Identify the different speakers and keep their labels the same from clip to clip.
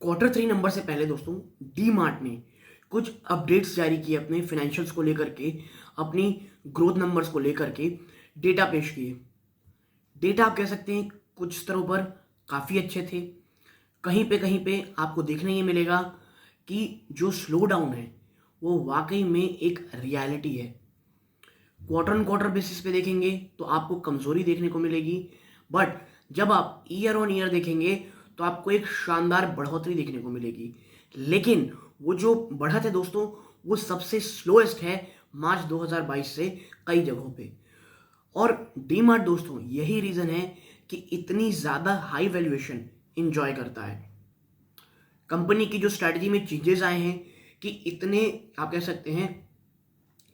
Speaker 1: Q3 number से पहले दोस्तों डी मार्ट ने कुछ अपडेट्स जारी किए अपने फाइनेंशियल्स को लेकर के, अपनी ग्रोथ नंबर्स को लेकर के डेटा पेश किए। डेटा आप कह सकते हैं कुछ स्तरों पर काफ़ी अच्छे थे। कहीं पे आपको देखने ये मिलेगा कि जो स्लो डाउन है वो वाकई में एक रियलिटी है। क्वार्टर ऑन क्वार्टर बेसिस पे देखेंगे तो आपको कमजोरी देखने को मिलेगी, बट जब आप ईयर ऑन ईयर देखेंगे तो आपको एक शानदार बढ़ोतरी देखने को मिलेगी। लेकिन वो जो बढ़त है दोस्तों, वो सबसे स्लोएस्ट है मार्च 2022 से कई जगहों पे। और डीमार्ट दोस्तों यही रीजन है कि इतनी ज्यादा हाई वैल्यूएशन इंजॉय करता है। कंपनी की जो स्ट्रैटेजी में चेंजेस आए हैं कि इतने आप कह सकते हैं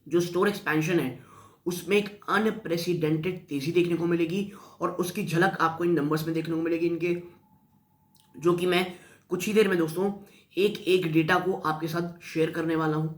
Speaker 1: जो स्टोर एक्सपेंशन है उसमें एक अनप्रेसिडेंटेड तेजी देखने को मिलेगी, और उसकी झलक आपको इन नंबर्स में देखने को मिलेगी इनके, जो कि मैं कुछ ही देर में दोस्तों एक एक डेटा को आपके साथ शेयर करने वाला हूं।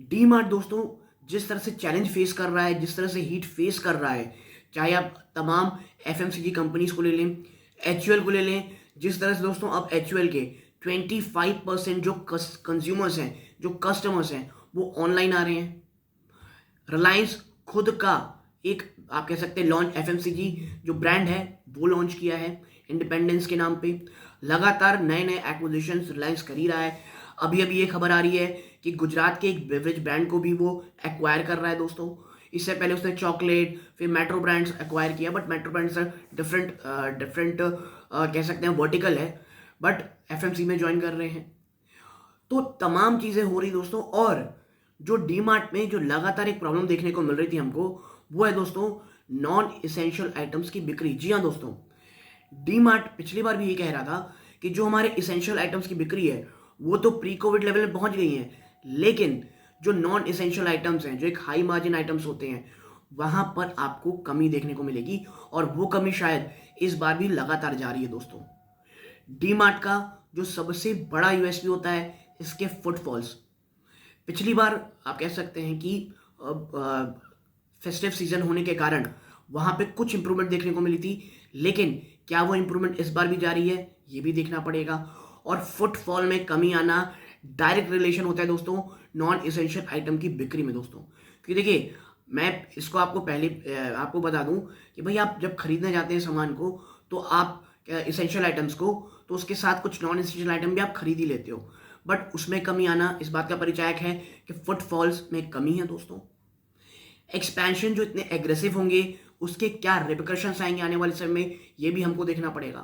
Speaker 1: डी मार्ट दोस्तों जिस तरह से चैलेंज फेस कर रहा है, जिस तरह से हीट फेस कर रहा है, चाहे आप तमाम एफएमसीजी कंपनीज को ले लें, एचयूएल को ले लें, जिस तरह से दोस्तों अब एचयूएल के 25% जो कंज्यूमर्स हैं, जो कस्टमर्स हैं, वो ऑनलाइन आ रहे हैं। रिलायंस खुद का एक आप कह सकते हैं लॉन्च एफएमसीजी जो ब्रांड है वो लॉन्च किया है इंडिपेंडेंस के नाम पे। लगातार नए नए एक्विजिशंस रिलायंस कर ही रहा है। अभी अभी ये खबर आ रही है कि गुजरात के एक बेवरेज ब्रांड को भी वो एक्वायर कर रहा है दोस्तों। इससे पहले उसने चॉकलेट, फिर मेट्रो ब्रांड्स एक्वायर किया, बट मेट्रो ब्रांड्स डिफरेंट कह सकते हैं वर्टिकल है, बट एफएमसी में ज्वाइन कर रहे हैं। तो तमाम चीजें हो रही दोस्तों। और जो डी मार्ट में जो लगातार एक प्रॉब्लम देखने को मिल रही थी हमको, वो है दोस्तों नॉन इसेंशियल आइटम्स की बिक्री। जी हाँ दोस्तों, डी मार्ट पिछली बार भी ये कह रहा था कि जो हमारे इसेंशियल आइटम्स की बिक्री है वो तो प्री कोविड लेवल में पहुंच गई है, लेकिन जो नॉन इसेंशियल आइटम्स हैं, जो एक हाई मार्जिन आइटम्स होते हैं, वहां पर आपको कमी देखने को मिलेगी। और वो कमी शायद इस बार भी लगातार जा रही है दोस्तों। डी मार्ट का जो सबसे बड़ा यूएसपी होता है इसके फुटफॉल्स। पिछली बार आप कह सकते हैं कि फेस्टिव सीजन होने के कारण वहां पे कुछ इंप्रूवमेंट देखने को मिली थी, लेकिन क्या वो इंप्रूवमेंट इस बार भी जारी है ये भी देखना पड़ेगा। और फुटफॉल में कमी आना डायरेक्ट रिलेशन होता है दोस्तों नॉन इसेंशियल आइटम की बिक्री में दोस्तों। क्योंकि देखिए मैं इसको आपको पहले आपको बता दूं कि भाई आप जब खरीदने जाते हैं सामान को, तो आप इसेंशियल आइटम्स को, तो उसके साथ कुछ नॉन इसेंशियल आइटम भी आप खरीद ही लेते हो, बट उसमें कमी आना इस बात का परिचायक है कि फुटफॉल्स में कमी है दोस्तों। एक्सपेंशन जो इतने एग्रेसिव होंगे उसके क्या रिpercussions आएंगे आने वाले समय में, ये भी हमको देखना पड़ेगा।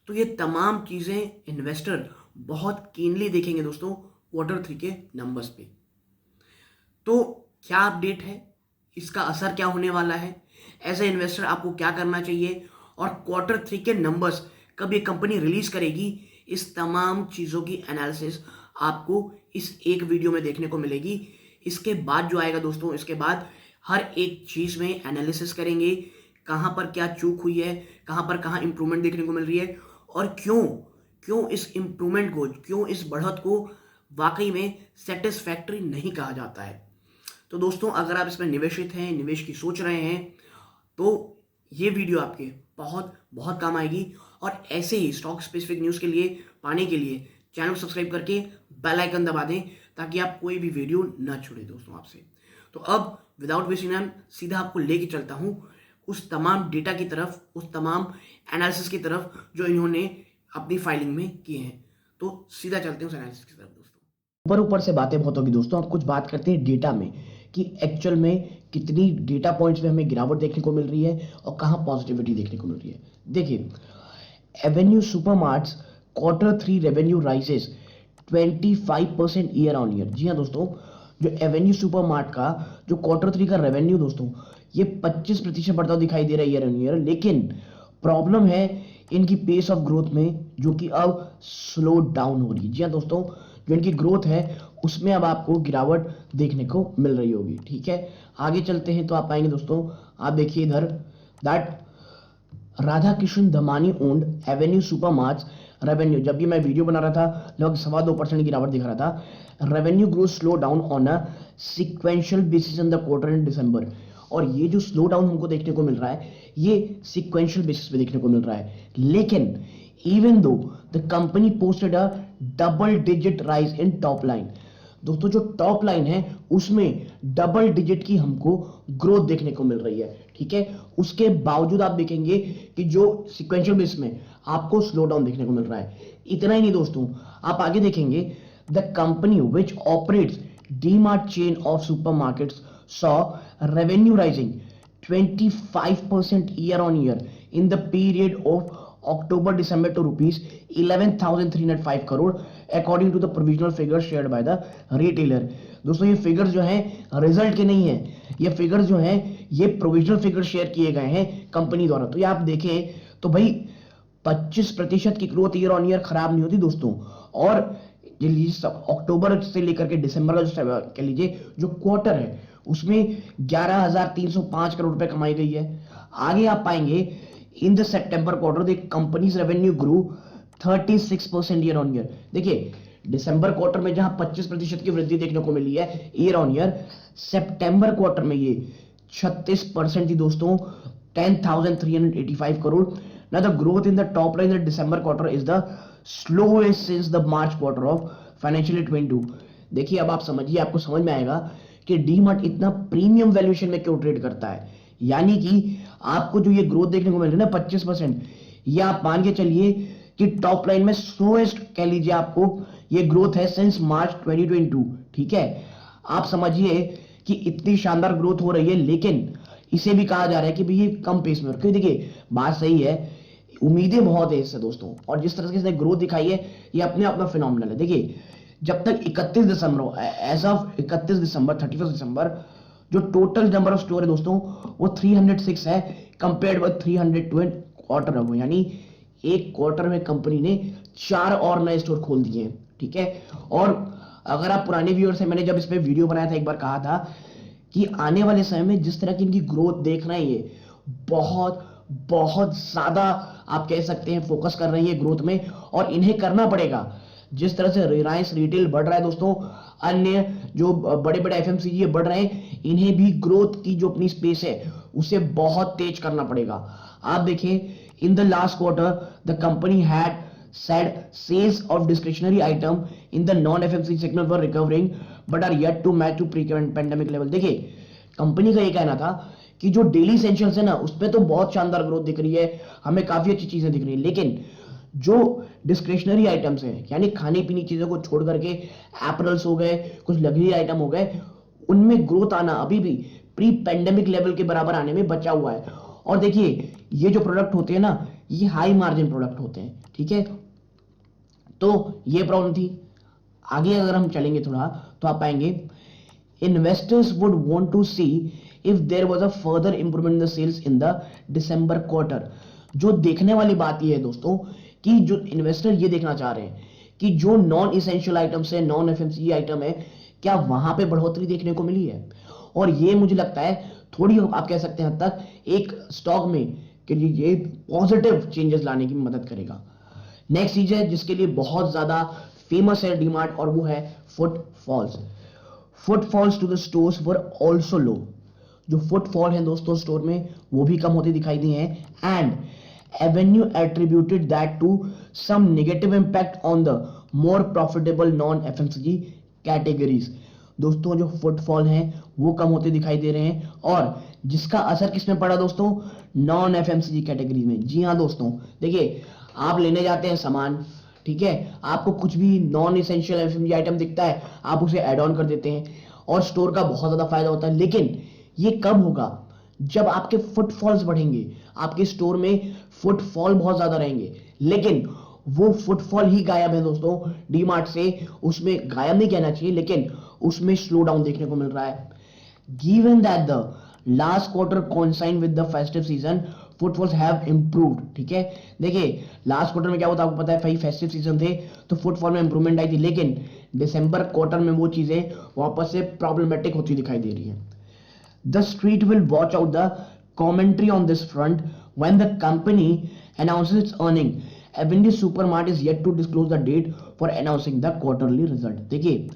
Speaker 1: तो ये तमाम चीजें इन्वेस्टर बहुत कीनली देखेंगे दोस्तों Q3 के नंबर्स पे। तो क्या अपडेट है, इसका असर क्या होने वाला है, एज ए इन्वेस्टर आपको क्या करना चाहिए, और Q3 के नंबर्स कब ये कंपनी रिलीज करेगी, इस तमाम चीजों की एनालिसिस आपको इस एक वीडियो में देखने को मिलेगी। इसके बाद जो आएगा दोस्तों, इसके बाद हर एक चीज में एनालिसिस करेंगे, कहां पर क्या चूक हुई है, कहां पर कहां इंप्रूवमेंट देखने को मिल रही है, और क्यों इस इंप्रूवमेंट को, क्यों इस बढ़त को वाकई में सेटिस्फैक्टरी नहीं कहा जाता है। तो दोस्तों अगर आप इसमें निवेशित हैं, निवेश की सोच रहे हैं, तो ये वीडियो आपके बहुत बहुत काम आएगी। और ऐसे ही स्टॉक स्पेसिफिक न्यूज़ के लिए पाने के लिए चैनल को सब्सक्राइब करके बेल आइकन दबा दें, ताकि आप कोई भी वीडियो ना छोड़े दोस्तों आपसे। तो अब विदाउट वेस्टिंग टाइम सीधा आपको लेके चलता हूं उस तमाम डेटा की तरफ, उस तमाम एनालिसिस की तरफ जो इन्होंने अपनी फाइलिंग में किए हैं। तो सीधा चलते हैं उस एनालिसिस की तरफ दोस्तों। ऊपर ऊपर से बातें बहुत होगी दोस्तों, अब कुछ बात करते हैं डेटा में कि एक्चुअल में कितनी डेटा पॉइंट्स में हमें गिरावट देखने को मिल रही है और कहां पॉजिटिविटी देखने को मिल रही है। देखिए, Avenue Supermarts Q3 revenue rises 25% year on year. जी हाँ दोस्तों, जो एवेन्यू सुपरमार्ट का जो Q3 का रेवेन्यू दोस्तों, ये 25% बढ़ता हुआ दिखाई दे रहा है ईयर ऑन ईयर। लेकिन प्रॉब्लम है इनकी पेस ऑफ ग्रोथ में, जो कि अब स्लो डाउन हो रही है। जी हाँ दोस्तों, जो इनकी ग्रोथ है उसमें अब आपको गिरावट देखने को मिल रही होगी। ठीक है, आगे चलते हैं तो आप पाएंगे दोस्तों, आप देखिए इधर that Radha Krishna Damani owned Avenue Supermarts revenue, जब भी मैं वीडियो बना रहा था लगभग 2.25% की गिरावट दिख रहा था। Revenue growth slow down on a sequential basis in the quarter in December. और ये जो स्लो डाउन हमको देखने को मिल रहा है ये सिक्वेंशियल बेसिस पे देखने को मिल रहा है। लेकिन even though the company posted a double digit rise in top line। दोस्तों जो टॉप लाइन है उसमें डबल डिजिट की हमको ग्रोथ देखने को मिल रही है, ठीक है। उसके बावजूद आप देखेंगे कि जो सिक्वेंशियल बेस में आपको स्लो डाउन देखने को मिल रहा है। इतना ही नहीं दोस्तों, आप आगे देखेंगे the company which operates DMart chain of supermarkets saw revenue rising 25% year on year in the period of October December to rupees 11,305 crore according to the provisional figures shared by the retailer। दोस्तों ये figures जो हैं result के नहीं है, ये figures जो हैं ये प्रोविजनल फिगर्स शेयर किए गए हैं कंपनी द्वारा। तो ये आप देखें तो भाई 25% की ग्रोथ ईयर ऑन ईयर खराब नहीं होती दोस्तों। और ये लीजिए अक्टूबर से लेकर के दिसंबर का जो कह लीजिए जो क्वार्टर है उसमें 11,305 करोड़ रुपए कमाई गई है। आगे आप पाएंगे in the September quarter the companies revenue grow 36% year on year. देखिए दिसंबर क्वार्टर में जहां 25% की वृद्धि देखने को मिली है year on year, September quarter में ये 36% थी दोस्तों, 10,385 crore. Now the growth in the top line in the December quarter is the slowest since the March quarter of financial year 22। देखिए अब आप समझिए, आपको समझ में आएगा कि डीमार्ट इतना प्रीमियम वैल्यूएशन में क्यों ट्रेड करता है। यानी कि आपको जो ये ग्रोथ देखने को मिल रही है ना 25%, ये आप मान के चलिए कि टॉप लाइन में स्लोएस्ट कह लीजिए आपको ये ग्रोथ है सिंस मार्च 2022, ठीक है। आप समझिए कि इतनी शानदार ग्रोथ हो रही है, लेकिन इसे भी कहा जा रहा है कि भाई ये कम पेस में हो। क्योंकि देखिए बात सही है, उम्मीदें बहुत है इससे दोस्तों, और जिस तरह से इसने ग्रोथ दिखाई है ये अपने आप में फिनोमिनल है। देखिए जब तक 31 दिसंबर एज ऑफ 31 दिसंबर 31 दिसंबर जो टोटल नंबर ऑफ स्टोर है दोस्तों वो 306 है कंपेयर्ड विद 320 क्वार्टर अगो। यानी एक क्वार्टर में कंपनी ने 4 और नए स्टोर खोल दिए हैं, ठीक है। और अगर आप पुराने व्यूअर्स हैं, मैंने जब इस पे वीडियो बनाया था एक बार कहा था कि आने वाले समय में जिस तरह की इनकी ग्रोथ देख रहे हैं ये बहुत बहुत ज्यादा आप कह सकते हैं फोकस कर रही है ग्रोथ में, और इन्हें करना पड़ेगा। जिस तरह से रिलायंस रिटेल बढ़ रहा है दोस्तों, अन्य जो बड़े बड़े एफएमसीजी बढ़ रहे हैं, इन्हें भी ग्रोथ की जो अपनी स्पेस है उसे बहुत तेज करना पड़ेगा। आप देखिए in the last quarter the company had said sales of discretionary item in the non FMCG segment were recovering but are yet to match to pre-pandemic level। देखिए कंपनी का ये कहना था कि जो डेली एसेंशियल्स है ना उसपे तो बहुत शानदार ग्रोथ दिख रही है, हमें काफी अच्छी चीजें दिख रही है, लेकिन जो डिस्क्रिशनरी आइटम्स हैं यानी खाने पीने चीजों को छोड़ करके एपरल्स हो गए, कुछ लग्जरी आइटम हो गए, उनमें ग्रोथ आना अभी भी प्री पेंडेमिक लेवल के बराबर आने में बचा हुआ है। और देखिए ये जो प्रोडक्ट होते हैं ना ये हाई मार्जिन प्रोडक्ट होते हैं, ठीक है। तो ये प्रॉब्लम थी। आगे अगर हम चलेंगे थोड़ा तो आप पाएंगे investors would want to see if there was a further improvement in the sales in the December quarter. जो देखने वाली बात ये है दोस्तों कि जो इन्वेस्टर ये देखना चाह रहे हैं कि जो नॉन इसेंशियल आइटम्स है, नॉन एफएमसीजी आइटम है, क्या वहां पे बढ़ोतरी देखने को मिली है। और ये मुझे लगता है थोड़ी आप कह सकते हैं हद तक एक स्टॉक में कि ये पॉजिटिव चेंजेस लाने की मदद करेगा। नेक्स्ट चीज है जिसके लिए बहुत ज्यादा फेमस है डीमार्ट, और वो है footfalls. Footfalls to the stores were also low. जो फुटफॉल है दोस्तों स्टोर में वो भी कम होते दिखाई दिए हैं। And Avenue attributed that to some negative impact on the more profitable non FMCG categories. दोस्तों जो फुटफॉल हैं वो कम होते दिखाई दे रहे हैं, और जिसका असर किसमें पड़ा दोस्तों, नॉन एफएमसीजी कैटेगरी में। जी हाँ दोस्तों, देखिए आप लेने जाते हैं सामान, ठीक है, आपको कुछ भी नॉन इसेंशियल एफएमसीजी आइटम दिखता है आप उसे ऐड ऑन कर देते हैं और स्टोर का बहुत ज्यादा फायदा होता है। लेकिन ये कब होगा, जब आपके फुटफॉल्स बढ़ेंगे, आपके स्टोर में फुटफॉल बहुत ज्यादा रहेंगे, लेकिन वो फुटफॉल ही गायब है दोस्तों डीमार्ट से। उसमें गायब नहीं कहना चाहिए, लेकिन उसमें स्लो डाउन देखने को मिल रहा है। Given that the last quarter coincide with the festive season footfalls have improved, ठीक है। देखिए लास्ट क्वार्टर में क्या होता है आपको पता है, भाई फेस्टिव सीजन थे तो फुटफॉल में इंप्रूवमेंट आई थी, लेकिन दिसंबर क्वार्टर में वो चीजें वापस से प्रॉब्लमेटिक होती दिखाई दे रही है। The street will watch out the commentary on this front when the company announces its earning। Avenue Supermart is yet to disclose the date for announcing the quarterly result। देखिए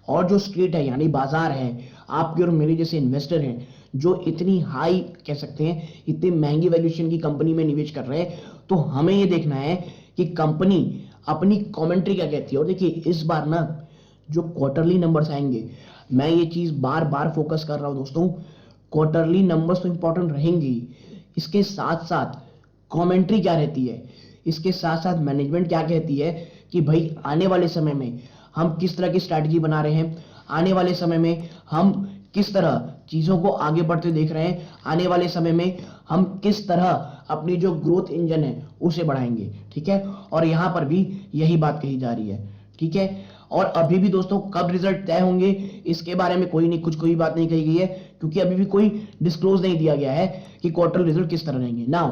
Speaker 1: और जो स्ट्रीट है यानी बाजार है, आपके और मेरे जैसे इन्वेस्टर हैं जो इतनी हाई कह सकते हैं इतनी महंगी वैल्यूएशन की कंपनी में निवेश कर रहे हैं, तो हमें ये देखना है कि कंपनी अपनी कमेंट्री क्या कहती है। और देखिए इस बार ना जो क्वार्टरली नंबर्स आएंगे, मैं ये चीज बार बार फोकस कर रहा हूं दोस्तों, क्वार्टरली नंबर्स तो इंपॉर्टेंट रहेंगी, इसके साथ साथ कमेंट्री क्या रहती है, इसके साथ साथ मैनेजमेंट क्या कहती है कि भाई आने वाले समय में हम किस तरह की स्ट्रैटेजी बना रहे हैं, आने वाले समय में हम किस तरह चीजों को आगे बढ़ते देख रहे हैं, आने वाले समय में हम किस तरह अपनी जो ग्रोथ इंजन है उसे बढ़ाएंगे। ठीक है, और यहां पर भी यही बात कही जा रही है। ठीक है, और अभी भी दोस्तों कब रिजल्ट तय होंगे इसके बारे में कोई बात नहीं कही गई है, क्योंकि अभी भी कोई डिस्क्लोज नहीं दिया गया है कि क्वार्टर रिजल्ट किस तरह रहेंगे। नाउ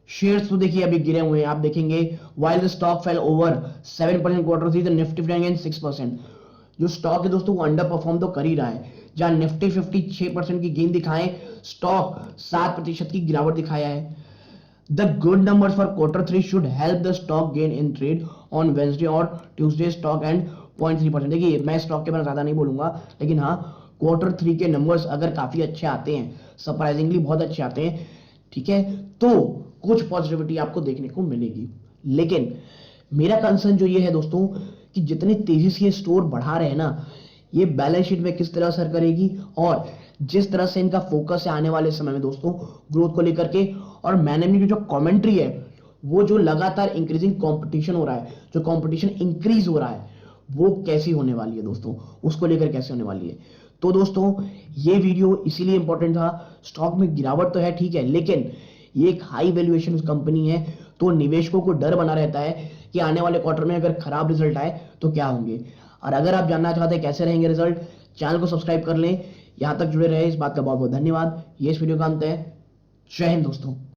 Speaker 1: शेयर्स तो देखिए अभी गिरे हुए हैं, आप देखेंगे while the stock fail over 7% quarter three, the Nifty again 6%। जो स्टॉक है दोस्तों वो अंडर परफॉर्म तो कर ही रहा है, जहां निफ्टी 50 6% की गेन दिखाएं, स्टॉक 7% की गिरावट दिखाया है। The good numbers for quarter three should help the stock gain in trade on Wednesday और ट्यूसडे स्टॉक एंड 0.3%। देखिए मैं स्टॉक के बारे में ज्यादा नहीं बोलूंगा, लेकिन हाँ क्वार्टर थ्री के नंबर्स अगर काफी अच्छे आते हैं, सरप्राइजिंगली बहुत अच्छे आते हैं, ठीक है, तो कुछ पॉजिटिविटी आपको देखने को मिलेगी। लेकिन मेरा कंसर्न जो ये है दोस्तों कि जितनी तेजी से ये स्टोर बढ़ा रहे हैं ना, ये बैलेंस शीट में किस तरह असर करेगी, और जिस तरह से इनका फोकस है आने वाले समय में दोस्तों ग्रोथ को लेकर के, और मैनेजमेंट की जो कमेंट्री है वो जो लगातार इंक्रीजिंग कंपटीशन हो रहा है, जो कंपटीशन इंक्रीज हो रहा है वो कैसी होने वाली है दोस्तों, उसको लेकर कैसे होने वाली है। तो दोस्तों ये वीडियो इसीलिए इंपॉर्टेंट था, स्टॉक में गिरावट तो है ठीक है, लेकिन ये एक हाई वैल्यूएशन कंपनी है, तो निवेशकों को डर बना रहता है कि आने वाले क्वार्टर में अगर खराब रिजल्ट आए तो क्या होंगे। और अगर आप जानना चाहते हैं कैसे रहेंगे रिजल्ट, चैनल को सब्सक्राइब कर लें, यहां तक जुड़े रहे, इस बात का बहुत बहुत धन्यवाद। ये इस वीडियो का अंत है। जय हिंद दोस्तों।